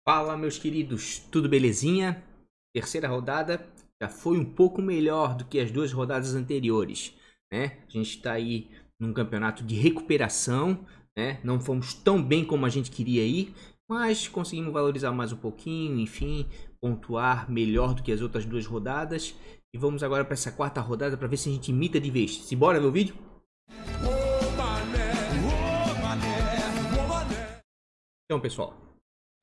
Fala, meus queridos, tudo belezinha? Terceira rodada já foi um pouco melhor do que as duas rodadas anteriores, né? A gente está aí num campeonato de recuperação, né? Não fomos tão bem como a gente queria ir, mas conseguimos valorizar mais um pouquinho, enfim, pontuar melhor do que as outras duas rodadas. E vamos agora para essa quarta rodada para ver se a gente imita de vez. Simbora ver o vídeo? Então, pessoal,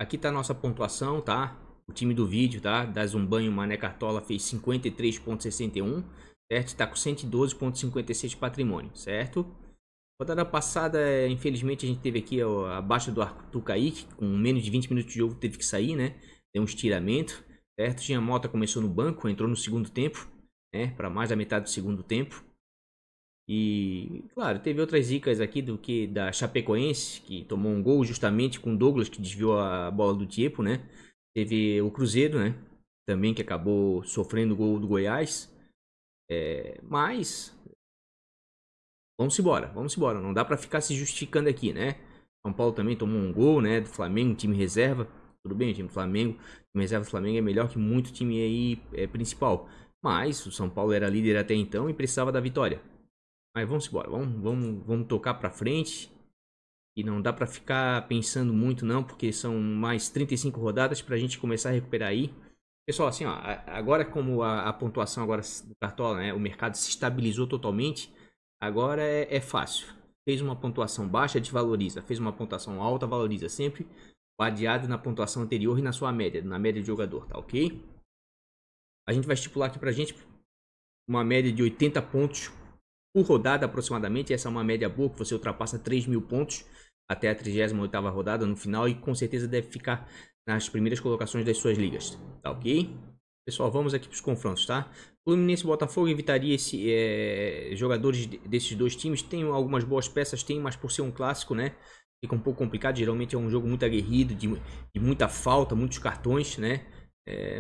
aqui tá a nossa pontuação, tá? O time do vídeo, tá? Da Zumbanho Mané Cartola fez 53,61, certo? Tá com 112,56 de patrimônio, certo? Rodada passada, infelizmente, a gente teve aqui abaixo do Arthur Kaique, com menos de 20 minutos de jogo, teve que sair, né? Deu um estiramento, certo? Tinha Mota começou no banco, entrou no segundo tempo, né? Para mais da metade do segundo tempo. E, claro, teve outras zicas aqui do que da Chapecoense, que tomou um gol justamente com o Douglas, que desviou a bola do Tiepo, né? Teve o Cruzeiro, né? Também que acabou sofrendo o gol do Goiás. Mas, vamos embora, vamos embora. Não dá pra ficar se justificando aqui, né? São Paulo também tomou um gol, né? Do Flamengo, time reserva. Tudo bem, time do Flamengo. O time reserva do Flamengo é melhor que muito time aí principal. Mas o São Paulo era líder até então e precisava da vitória. Mas vamos embora, vamos tocar pra frente. E não dá pra ficar pensando muito não, porque são mais 35 rodadas pra gente começar a recuperar aí. Pessoal, assim, ó, agora como a pontuação agora do Cartola, né, o mercado se estabilizou totalmente, agora é fácil. Fez uma pontuação baixa, desvaloriza. Fez uma pontuação alta, valoriza. Sempre baseado na pontuação anterior e na sua média, na média de jogador, tá ok? A gente vai estipular aqui pra gente uma média de 80 pontos por rodada aproximadamente. Essa é uma média boa, que você ultrapassa 3.000 pontos até a 38ª rodada no final e com certeza deve ficar nas primeiras colocações das suas ligas, tá ok? Pessoal, vamos aqui para os confrontos, tá? Fluminense e Botafogo evitaria jogadores desses dois times. Tem algumas boas peças, tem, mas por ser um clássico, né? Fica um pouco complicado, geralmente é um jogo muito aguerrido, de muita falta, muitos cartões, né?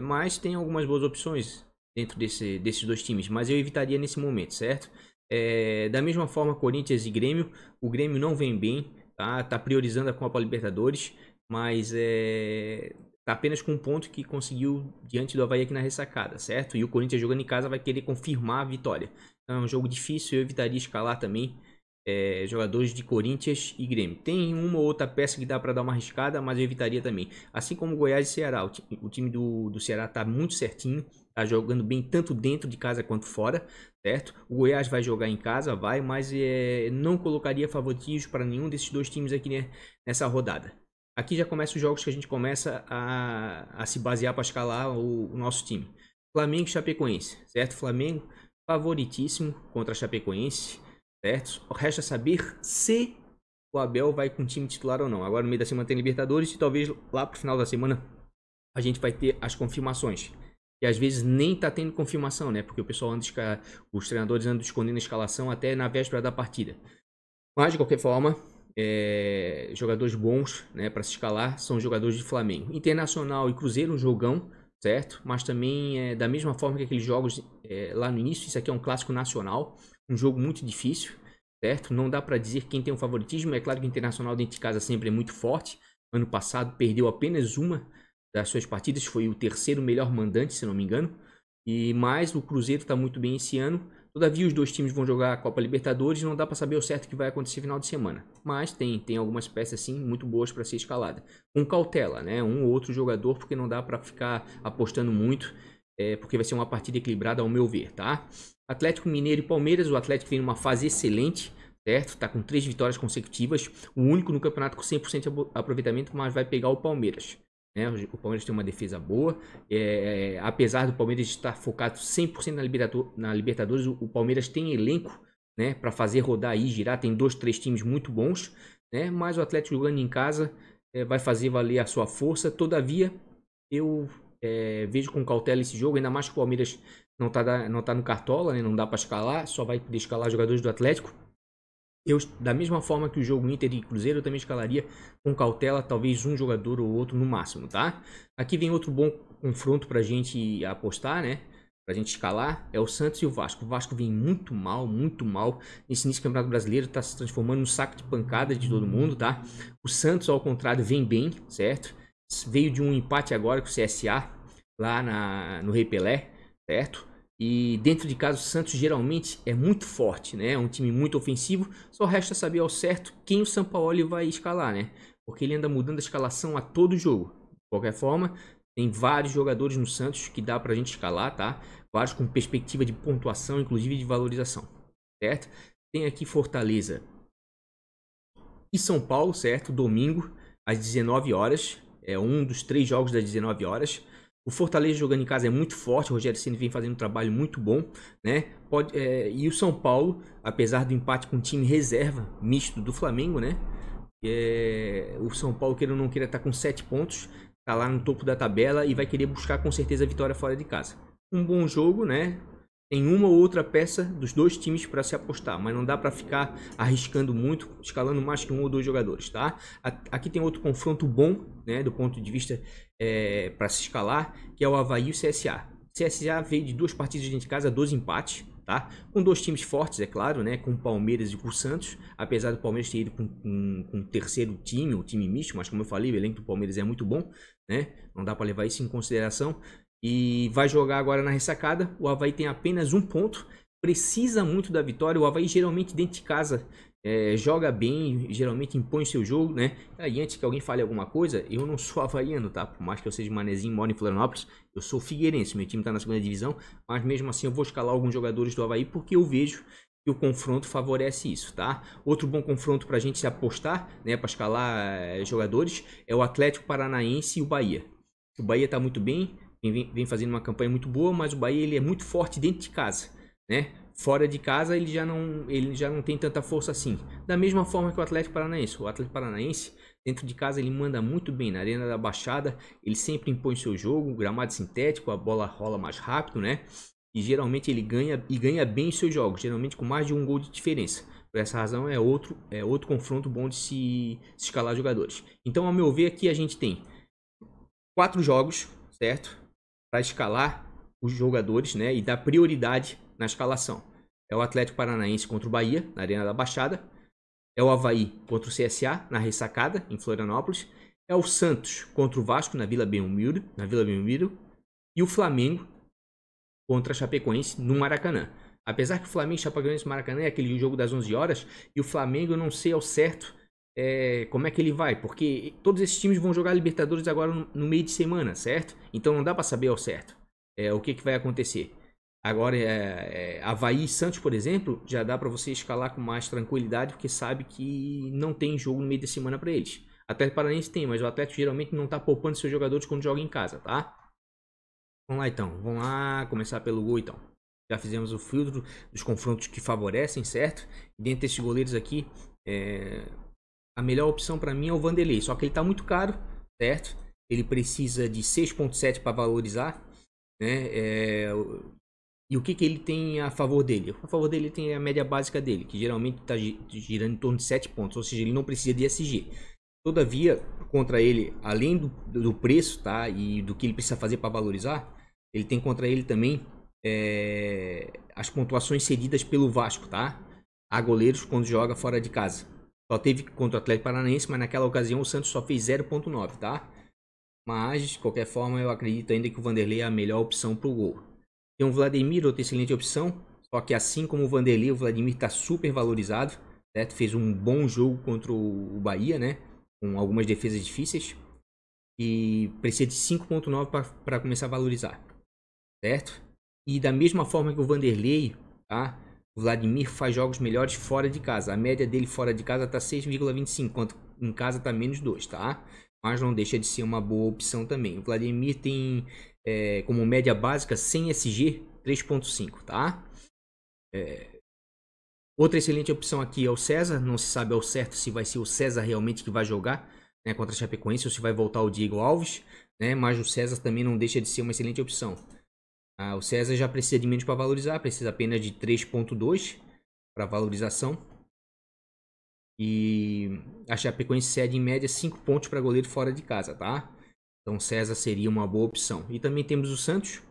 Mas tem algumas boas opções dentro desses dois times, mas eu evitaria nesse momento, certo? Da mesma forma, Corinthians e Grêmio, o Grêmio não vem bem, tá priorizando a Copa Libertadores, mas tá apenas com um ponto que conseguiu diante do Avaí aqui na ressacada, certo? E o Corinthians jogando em casa vai querer confirmar a vitória. Então é um jogo difícil, eu evitaria escalar também jogadores de Corinthians e Grêmio. Tem uma ou outra peça que dá para dar uma arriscada, mas eu evitaria também. Assim como Goiás e Ceará, o time do Ceará tá muito certinho, tá jogando bem tanto dentro de casa quanto fora, certo? O Goiás vai jogar em casa, mas não colocaria favoritismo para nenhum desses dois times aqui, né, nessa rodada. Aqui já começam os jogos que a gente começa a se basear para escalar o nosso time. Flamengo e Chapecoense, certo? Flamengo favoritíssimo contra a Chapecoense, certo? Resta saber se o Abel vai com o time titular ou não. Agora no meio da semana tem Libertadores e talvez lá pro final da semana a gente vai ter as confirmações. E às vezes nem tá tendo confirmação, né? Porque o pessoal os treinadores andam escondendo a escalação até na véspera da partida. Mas de qualquer forma, jogadores bons, né, para se escalar são jogadores de Flamengo. Internacional e Cruzeiro, um jogão, certo? Mas também da mesma forma que aqueles jogos lá no início, isso aqui é um clássico nacional, um jogo muito difícil, certo? Não dá para dizer quem tem um favoritismo. É claro que o Internacional dentro de casa sempre é muito forte. Ano passado perdeu apenas uma das suas partidas, foi o terceiro melhor mandante, se não me engano. E mais o Cruzeiro está muito bem esse ano. Todavia, os dois times vão jogar a Copa Libertadores, não dá para saber o certo que vai acontecer no final de semana. Mas tem algumas peças sim muito boas para ser escalada. Com cautela, né? Um ou outro jogador, porque não dá para ficar apostando muito, porque vai ser uma partida equilibrada ao meu ver, tá? Atlético Mineiro e Palmeiras, o Atlético vem numa fase excelente, certo? Tá com 3 vitórias consecutivas, o único no campeonato com 100% de aproveitamento, mas vai pegar o Palmeiras. Né? O Palmeiras tem uma defesa boa, apesar do Palmeiras estar focado 100% na Libertadores, o Palmeiras tem elenco, né, para fazer rodar aí, girar, tem 2, 3 times muito bons, né? Mas o Atlético jogando em casa vai fazer valer a sua força. Todavia, eu vejo com cautela esse jogo, ainda mais que o Palmeiras não tá no Cartola, né? Não dá para escalar, só vai poder escalar jogadores do Atlético. Da mesma forma que o jogo Inter e Cruzeiro, eu também escalaria com cautela, talvez um jogador ou outro no máximo, tá? Aqui vem outro bom confronto pra gente apostar, né? Pra gente escalar, é o Santos e o Vasco. O Vasco vem muito mal, muito mal. Nesse início do Campeonato Brasileiro, tá se transformando num saco de pancada de todo mundo, tá? O Santos, ao contrário, vem bem, certo? veio de um empate agora com o CSA, lá no Rei Pelé, certo? E dentro de casa o Santos geralmente é muito forte, né? É um time muito ofensivo. Só resta saber ao certo quem o Sampaoli vai escalar, né? Porque ele anda mudando a escalação a todo jogo. De qualquer forma, tem vários jogadores no Santos que dá pra gente escalar, tá? Vários com perspectiva de pontuação, inclusive de valorização, certo? Tem aqui Fortaleza e São Paulo, certo? Domingo, às 19 horas. É um dos 3 jogos das 19 horas. O Fortaleza jogando em casa é muito forte. O Rogério Ceni vem fazendo um trabalho muito bom, né? E o São Paulo, apesar do empate com o time reserva misto do Flamengo, né? O São Paulo, queira ou não queira, tá com 7 pontos. Tá lá no topo da tabela e vai querer buscar com certeza a vitória fora de casa. Um bom jogo, né? Tem uma ou outra peça dos dois times para se apostar, mas não dá para ficar arriscando muito, escalando mais que um ou dois jogadores, tá? Aqui tem outro confronto bom, né, do ponto de vista para se escalar, que é o Avaí e o CSA. O CSA veio de 2 partidas dentro de casa, 2 empates, tá? Com 2 times fortes, é claro, né, com o Palmeiras e com o Santos, apesar do Palmeiras ter ido com o terceiro time, o time misto, mas como eu falei, o elenco do Palmeiras é muito bom, né? Não dá para levar isso em consideração. E vai jogar agora na ressacada. O Avaí tem apenas 1 ponto. Precisa muito da vitória. O Avaí geralmente dentro de casa joga bem, geralmente impõe seu jogo, né? E antes que alguém fale alguma coisa, eu não sou havaiano, tá? Por mais que eu seja manezinho, moro em Florianópolis, eu sou figueirense. Meu time tá na 2ª divisão, mas mesmo assim eu vou escalar alguns jogadores do Avaí porque eu vejo que o confronto favorece isso, tá? Outro bom confronto pra gente se apostar, né? Pra escalar jogadores é o Atlético Paranaense e o Bahia. O Bahia tá muito bem. Vem fazendo uma campanha muito boa, mas o Bahia ele é muito forte dentro de casa, né? Fora de casa ele já não tem tanta força assim. Da mesma forma que o Atlético Paranaense. O Atlético Paranaense, dentro de casa, ele manda muito bem. Na Arena da Baixada, ele sempre impõe seu jogo, gramado sintético, a bola rola mais rápido, né? E geralmente ele ganha bem os seus jogos, geralmente com mais de 1 gol de diferença. Por essa razão é outro confronto bom de se escalar jogadores. Então, ao meu ver, aqui a gente tem 4 jogos, certo? Para escalar os jogadores, né, e dar prioridade na escalação. É o Atlético Paranaense contra o Bahia, na Arena da Baixada. É o Avaí contra o CSA, na Ressacada, em Florianópolis. É o Santos contra o Vasco, na Vila Belmiro. E o Flamengo contra a Chapecoense, no Maracanã. Apesar que o Flamengo e Chapecoense no Maracanã é aquele jogo das 11 horas, e o Flamengo eu não sei ao certo como é que ele vai, porque todos esses times vão jogar Libertadores agora no meio de semana, certo? Então não dá para saber ao certo o que vai acontecer. Agora, Avaí e Santos, por exemplo, já dá para você escalar com mais tranquilidade, porque sabe que não tem jogo no meio de semana para eles. Atlético Paranaense tem, mas o Atlético geralmente não tá poupando seus jogadores quando joga em casa, tá? Vamos lá então, vamos lá começar pelo gol então. Já fizemos o filtro dos confrontos que favorecem, certo? Dentre esses goleiros aqui, a melhor opção para mim é o Vanderlei, só que ele tá muito caro, certo? Ele precisa de 6.7 para valorizar, né? E o que ele tem a favor dele? A favor dele tem a média básica dele, que geralmente está girando em torno de 7 pontos, ou seja, ele não precisa de SG. Todavia, contra ele, além do preço, tá? E do que ele precisa fazer para valorizar, ele tem contra ele também as pontuações cedidas pelo Vasco, tá? A goleiros quando joga fora de casa. Só teve contra o Atlético Paranaense, mas naquela ocasião o Santos só fez 0.9, tá? Mas, de qualquer forma, eu acredito ainda que o Vanderlei é a melhor opção para o gol. Tem o Vladimir, outra excelente opção. Só que assim como o Vanderlei, o Vladimir está super valorizado, certo? Fez um bom jogo contra o Bahia, né? Com algumas defesas difíceis. E precisa de 5.9 para começar a valorizar, certo? E da mesma forma que o Vanderlei, tá? O Vladimir faz jogos melhores fora de casa. A média dele fora de casa está 6,25, enquanto em casa está menos 2, tá? Mas não deixa de ser uma boa opção também. O Vladimir tem como média básica sem SG 3.5, tá? Outra excelente opção aqui é o César. Não se sabe ao certo se vai ser o César realmente que vai jogar, né, contra a Chapecoense ou se vai voltar o Diego Alves, né? Mas o César também não deixa de ser uma excelente opção. O César já precisa de menos para valorizar, precisa apenas de 3.2 para valorização. E a Chapecoense cede em média 5 pontos para goleiro fora de casa, tá? Então César seria uma boa opção. E também temos o Santos,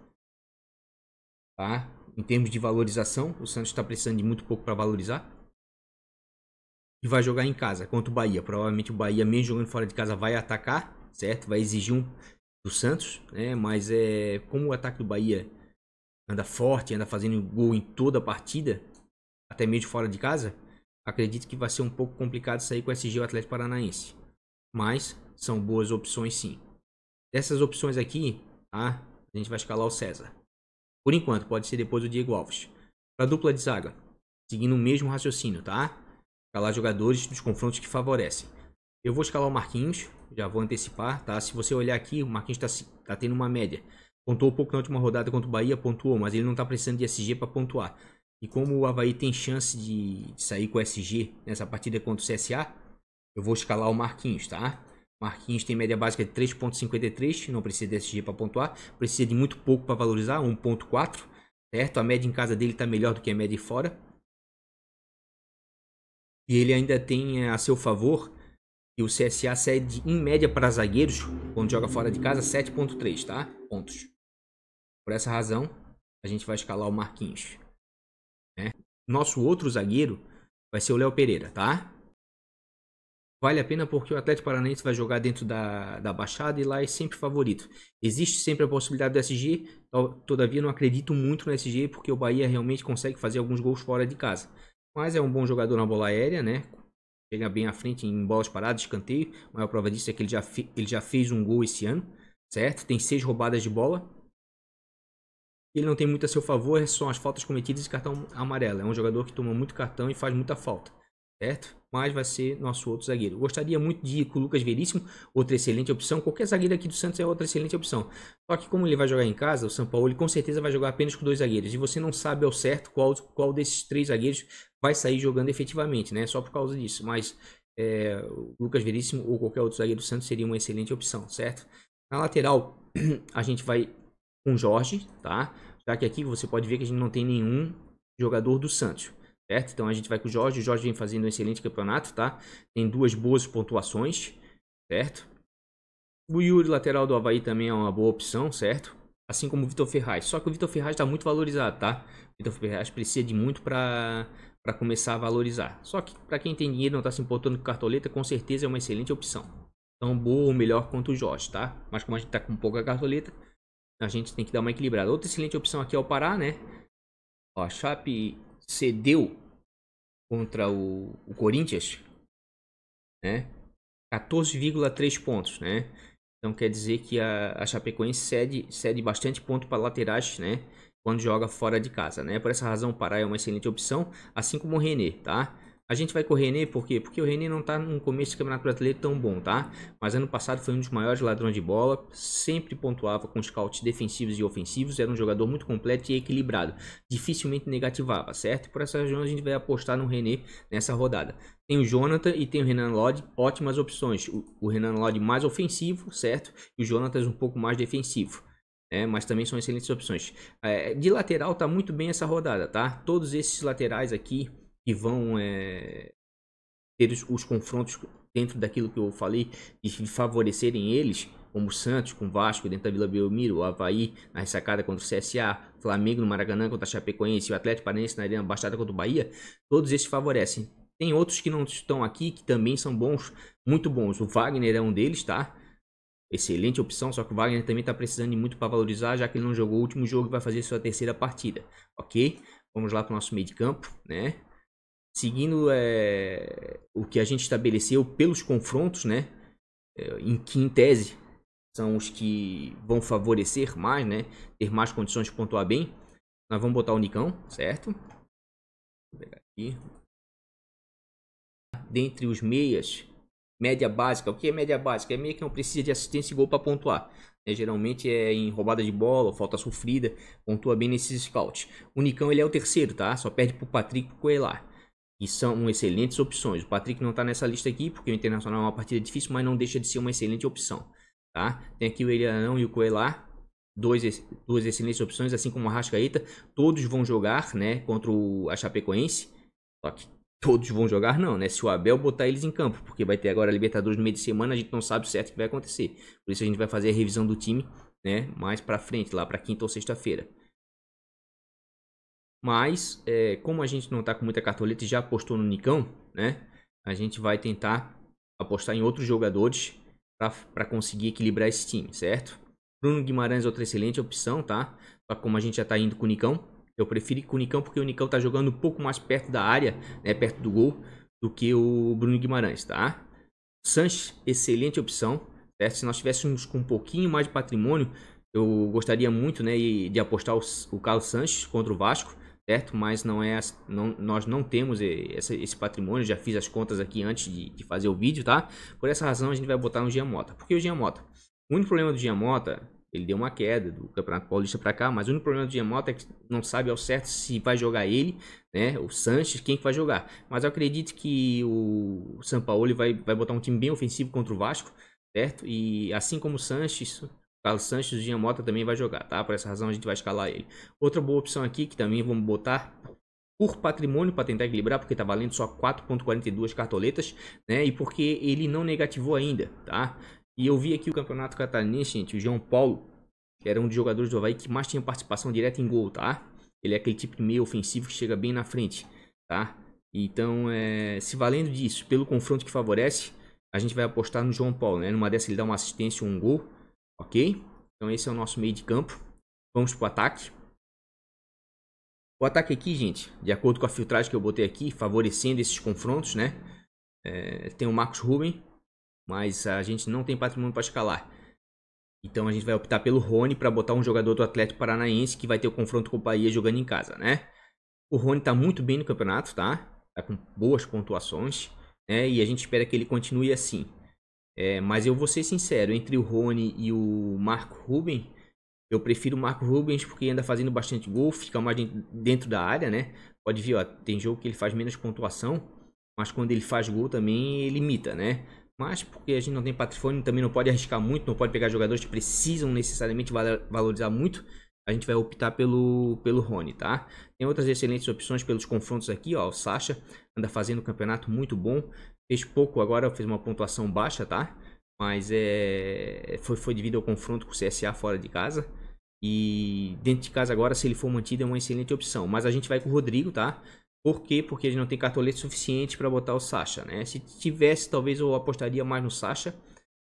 tá? Em termos de valorização, o Santos está precisando de muito pouco para valorizar. E vai jogar em casa contra o Bahia. Provavelmente o Bahia, mesmo jogando fora de casa, vai atacar, certo? Vai exigir um do Santos, né? Mas como o ataque do Bahia anda forte, anda fazendo gol em toda a partida, até mesmo fora de casa, acredito que vai ser um pouco complicado sair com o SG e o Atlético Paranaense. Mas são boas opções sim. Dessas opções aqui, tá? A gente vai escalar o César. Por enquanto, pode ser depois o Diego Alves. Para a dupla de zaga, seguindo o mesmo raciocínio, tá? Escalar jogadores dos confrontos que favorecem. Eu vou escalar o Marquinhos, já vou antecipar, tá? Se você olhar aqui, o Marquinhos tá tendo uma média. Pontuou um pouco na última rodada contra o Bahia, pontuou, mas ele não tá precisando de SG para pontuar. E como o Avaí tem chance de sair com SG nessa partida contra o CSA, eu vou escalar o Marquinhos, tá? Marquinhos tem média básica de 3.53, não precisa de SG para pontuar, precisa de muito pouco para valorizar, 1.4, certo? A média em casa dele está melhor do que a média fora. E ele ainda tem a seu favor que o CSA cede em média para zagueiros, quando joga fora de casa, 7.3, tá? Pontos. Por essa razão, a gente vai escalar o Marquinhos, né? Nosso outro zagueiro vai ser o Léo Pereira, tá? Vale a pena porque o Atlético Paranaense vai jogar dentro da Baixada e lá é sempre favorito. Existe sempre a possibilidade do SG, todavia não acredito muito no SG porque o Bahia realmente consegue fazer alguns gols fora de casa. Mas é um bom jogador na bola aérea, né? Chega bem à frente em bolas paradas, escanteio. A maior prova disso é que ele já fez um gol esse ano, certo? Tem 6 roubadas de bola. Ele não tem muito a seu favor, são as faltas cometidas e cartão amarelo. É um jogador que toma muito cartão e faz muita falta, certo? Mas vai ser nosso outro zagueiro. Gostaria muito de ir com o Lucas Veríssimo, outra excelente opção. Qualquer zagueiro aqui do Santos é outra excelente opção. Só que como ele vai jogar em casa, o São Paulo, ele com certeza vai jogar apenas com 2 zagueiros. E você não sabe ao certo qual desses 3 zagueiros vai sair jogando efetivamente, né? Só por causa disso. Mas o Lucas Veríssimo ou qualquer outro zagueiro do Santos seria uma excelente opção, certo? Na lateral, a gente vai com o Jorge, tá? Já que aqui você pode ver que a gente não tem nenhum jogador do Santos, certo? Então a gente vai com o Jorge vem fazendo um excelente campeonato, tá? Tem 2 boas pontuações, certo? O Yuri, lateral do Avaí, também é uma boa opção, certo? Assim como o Vitor Ferraz. Só que o Vitor Ferraz está muito valorizado, tá? O Vitor Ferraz precisa de muito para começar a valorizar. Só que para quem tem dinheiro e não está se importando com cartoleta, com certeza é uma excelente opção. Tão boa ou melhor quanto o Jorge, tá? Mas como a gente está com pouca cartoleta, a gente tem que dar uma equilibrada. Outra excelente opção aqui é o Pará, né? Ó, a Chape cedeu contra o Corinthians, né? 14,3 pontos, né? Então quer dizer que a Chapecoense cede bastante ponto para laterais, né? Quando joga fora de casa, né? Por essa razão o Pará é uma excelente opção, assim como o René, tá? A gente vai com o René por quê? Porque o René não tá no começo do Campeonato Brasileiro tão bom, tá? Mas ano passado foi um dos maiores ladrões de bola, sempre pontuava com scouts defensivos e ofensivos, era um jogador muito completo e equilibrado, dificilmente negativava, certo? Por essa razão a gente vai apostar no René nessa rodada. Tem o Jonathan e tem o Renan Lodge, ótimas opções. O Renan Lodge mais ofensivo, certo? E o Jonathan um pouco mais defensivo. Mas também são excelentes opções. De lateral tá muito bem essa rodada, tá? Todos esses laterais aqui que vão ter os confrontos dentro daquilo que eu falei, de favorecerem eles, como o Santos com o Vasco dentro da Vila Belmiro, o Avaí na ressacada contra o CSA, Flamengo no Maracanã contra a Chapecoense, o Atlético Paranaense na Arena Baixada contra o Bahia, todos esses favorecem. Tem outros que não estão aqui, que também são bons, muito bons. O Wagner é um deles, tá? Excelente opção, só que o Wagner também está precisando de muito para valorizar, já que ele não jogou o último jogo e vai fazer sua terceira partida, ok? Vamos lá para o nosso meio de campo, né? Seguindo o que a gente estabeleceu pelos confrontos, né? Que em tese são os que vão favorecer mais, né? Ter mais condições de pontuar bem. Nós vamos botar o Nicão, certo? Vou pegar aqui. Dentre os meias, média básica. O que é média básica? É meia que não precisa de assistência e gol para pontuar. Geralmente é em roubada de bola, falta sofrida, pontua bem nesses scouts. O Nicão ele é o terceiro, tá? Só perde pro Patrick e pro Coelar. E são excelentes opções. O Patrick não tá nessa lista aqui, porque o Internacional é uma partida difícil, mas não deixa de ser uma excelente opção, tá? Tem aqui o Elianão e o Coelar, duas excelentes opções, assim como o Arrascaeta. Todos vão jogar, né, contra a Chapecoense. Só que todos vão jogar não, né? Se o Abel botar eles em campo, porque vai ter agora a Libertadores no meio de semana, a gente não sabe o certo que vai acontecer. Por isso a gente vai fazer a revisão do time, né, mais pra frente, lá pra quinta ou sexta-feira. Mas, como a gente não tá com muita cartoleta e já apostou no Nicão, né? A gente vai tentar apostar em outros jogadores para conseguir equilibrar esse time, certo? Bruno Guimarães é outra excelente opção, tá? Só que como a gente já tá indo com o Nicão, eu prefiro ir com o Nicão porque o Nicão tá jogando um pouco mais perto da área, né, perto do gol, do que o Bruno Guimarães, tá? Sanches, excelente opção, certo? Se nós tivéssemos com um pouquinho mais de patrimônio, eu gostaria muito, né, de apostar o Carlos Sanches contra o Vasco, certo? Mas não é, nós não temos esse patrimônio, já fiz as contas aqui antes de fazer o vídeo, tá? Por essa razão a gente vai botar no Jean Mota. Por que o Jean Mota? O único problema do Jean Mota, ele deu uma queda do Campeonato Paulista para cá, mas o único problema do Jean Mota é que não sabe ao certo se vai jogar ele, né, o Sanches, quem que vai jogar. Mas eu acredito que o Sampaoli vai botar um time bem ofensivo contra o Vasco, certo? E assim como o Sanches, Carlos Sanches, o Jean Mota também vai jogar, tá? Por essa razão a gente vai escalar ele. Outra boa opção aqui, que também vamos botar por patrimônio para tentar equilibrar, porque tá valendo só 4.42 cartoletas, né? E porque ele não negativou ainda, tá? E eu vi aqui o Campeonato Catarinense, gente, o João Paulo, que era um dos jogadores do Avaí que mais tinha participação direta em gol, tá? Ele é aquele tipo de meio ofensivo que chega bem na frente, tá? Então, se valendo disso, pelo confronto que favorece, a gente vai apostar no João Paulo, né? Numa dessa ele dá uma assistência ou um gol, ok? Então esse é o nosso meio de campo. Vamos pro ataque. O ataque aqui, gente, de acordo com a filtragem que eu botei aqui, favorecendo esses confrontos, né? Tem o Marcos Ruben, mas a gente não tem patrimônio para escalar. Então a gente vai optar pelo Rony para botar um jogador do Atlético Paranaense que vai ter o confronto com o Bahia jogando em casa, né? O Rony tá muito bem no campeonato, tá? Tá com boas pontuações, né? E a gente espera que ele continue assim. Mas eu vou ser sincero, entre o Rony e o Marco Ruben, eu prefiro o Marco Rubens porque anda fazendo bastante gol, fica mais dentro da área, né? Pode ver, ó, tem jogo que ele faz menos pontuação, mas quando ele faz gol também ele imita, né? Mas porque a gente não tem patrimônio, também não pode arriscar muito, não pode pegar jogadores que precisam necessariamente valorizar muito. A gente vai optar pelo Rony, tá? Tem outras excelentes opções pelos confrontos aqui, ó. O Sacha anda fazendo um campeonato muito bom. Fez pouco agora, fez uma pontuação baixa, tá? Mas foi devido ao confronto com o CSA fora de casa. E dentro de casa agora, se ele for mantido, é uma excelente opção. Mas a gente vai com o Rodrigo, tá? Por quê? Porque ele não tem cartolete suficiente para botar o Sacha, né? Se tivesse, talvez eu apostaria mais no Sacha,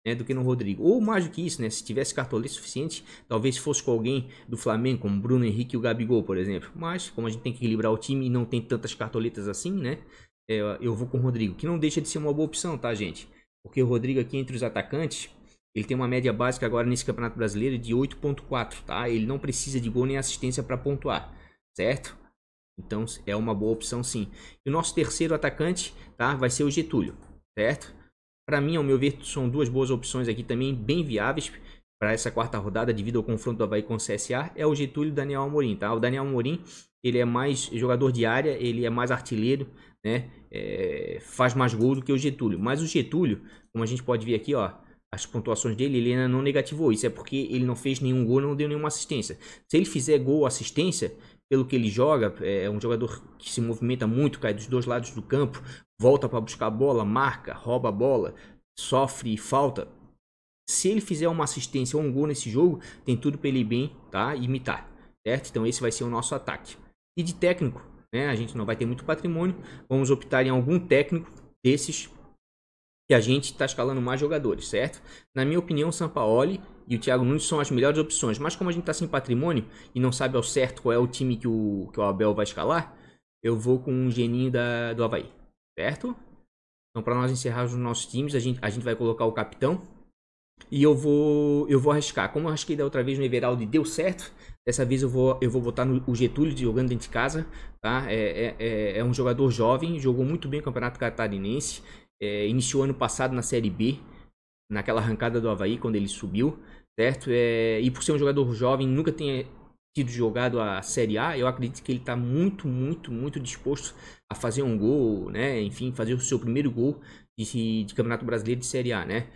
né, do que no Rodrigo. Ou mais do que isso, né? Se tivesse cartolete suficiente, talvez fosse com alguém do Flamengo, como Bruno Henrique e o Gabigol, por exemplo. Mas, como a gente tem que equilibrar o time e não tem tantas cartoletas assim, né? Eu vou com o Rodrigo, que não deixa de ser uma boa opção, tá, gente? Porque o Rodrigo aqui entre os atacantes, ele tem uma média básica agora nesse Campeonato Brasileiro de 8.4, tá? Ele não precisa de gol nem assistência para pontuar, certo? Então é uma boa opção sim. E o nosso terceiro atacante, tá? Vai ser o Getúlio, certo? Para mim, ao meu ver, são duas boas opções aqui também, bem viáveis para essa quarta rodada devido ao confronto do Avaí com o CSA. É o Getúlio e o Daniel Amorim, tá? O Daniel Amorim, ele é mais jogador de área, ele é mais artilheiro, né? Faz mais gol do que o Getúlio. Mas o Getúlio, como a gente pode ver aqui, ó, as pontuações dele, ele ainda não negativou. Isso é porque ele não fez nenhum gol, não deu nenhuma assistência. Se ele fizer gol ou assistência, pelo que ele joga, é um jogador que se movimenta muito, cai dos dois lados do campo, volta para buscar a bola, marca, rouba a bola, sofre falta. Se ele fizer uma assistência ou um gol nesse jogo, tem tudo para ele ir bem, tá? Imitar, certo? Então esse vai ser o nosso ataque. E de técnico, né? A gente não vai ter muito patrimônio, vamos optar em algum técnico desses que a gente está escalando mais jogadores, certo? Na minha opinião, o Sampaoli e o Thiago Nunes são as melhores opções, mas como a gente está sem patrimônio e não sabe ao certo qual é o time que o Abel vai escalar, eu vou com um geninho do Avaí, certo? Então, para nós encerrarmos os nossos times, a gente vai colocar o capitão e eu vou arriscar. Como eu arrisquei da outra vez no Everaldo e deu certo, dessa vez eu vou botar o Getúlio jogando dentro de casa, tá? É um jogador jovem, jogou muito bem o Campeonato Catarinense. Iniciou ano passado na Série B, naquela arrancada do Avaí, quando ele subiu, certo? E por ser um jogador jovem, nunca tenha tido jogado a Série A, eu acredito que ele está muito, muito, muito disposto a fazer um gol, né? Enfim, fazer o seu primeiro gol de Campeonato Brasileiro de Série A, né?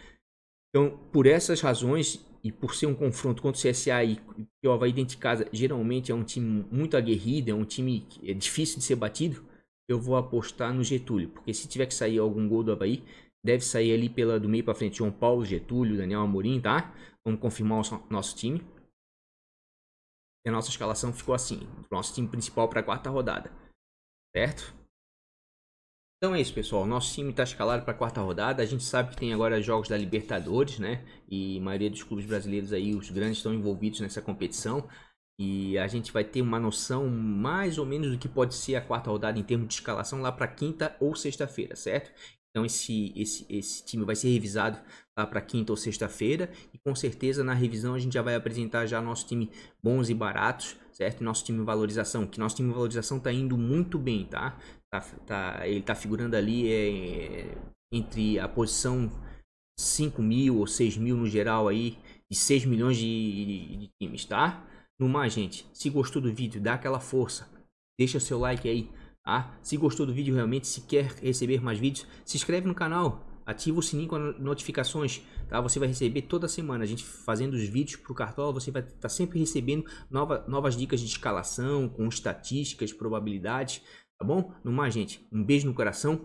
Então, por essas razões, e por ser um confronto contra o CSA e o Avaí dentro de casa, geralmente é um time muito aguerrido, é um time que é difícil de ser batido, eu vou apostar no Getúlio, porque se tiver que sair algum gol do Avaí, deve sair ali do meio para frente, João Paulo, Getúlio, Daniel Amorim, tá? Vamos confirmar o nosso time. E a nossa escalação ficou assim, nosso time principal para a quarta rodada, certo? Então é isso, pessoal. Nosso time está escalado para a quarta rodada. A gente sabe que tem agora jogos da Libertadores, né? E a maioria dos clubes brasileiros aí, os grandes, estão envolvidos nessa competição. E a gente vai ter uma noção mais ou menos do que pode ser a quarta rodada em termos de escalação lá para quinta ou sexta-feira, certo? Então esse time vai ser revisado lá para quinta ou sexta-feira. E com certeza na revisão a gente já vai apresentar já nosso time bons e baratos, certo? Nosso time valorização, que nosso time valorização tá indo muito bem, tá? Ele tá figurando ali entre a posição 5.000 ou 6.000 no geral aí, de 6 milhões de times, tá? No mais, gente, se gostou do vídeo, dá aquela força, deixa seu like aí, tá? Se gostou do vídeo realmente, se quer receber mais vídeos, se inscreve no canal, ativa o sininho com as notificações, tá? Você vai receber toda semana, a gente fazendo os vídeos pro Cartola, você vai estar sempre recebendo novas dicas de escalação, com estatísticas, probabilidades, tá bom? No mais, gente, um beijo no coração,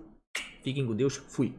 fiquem com Deus, fui!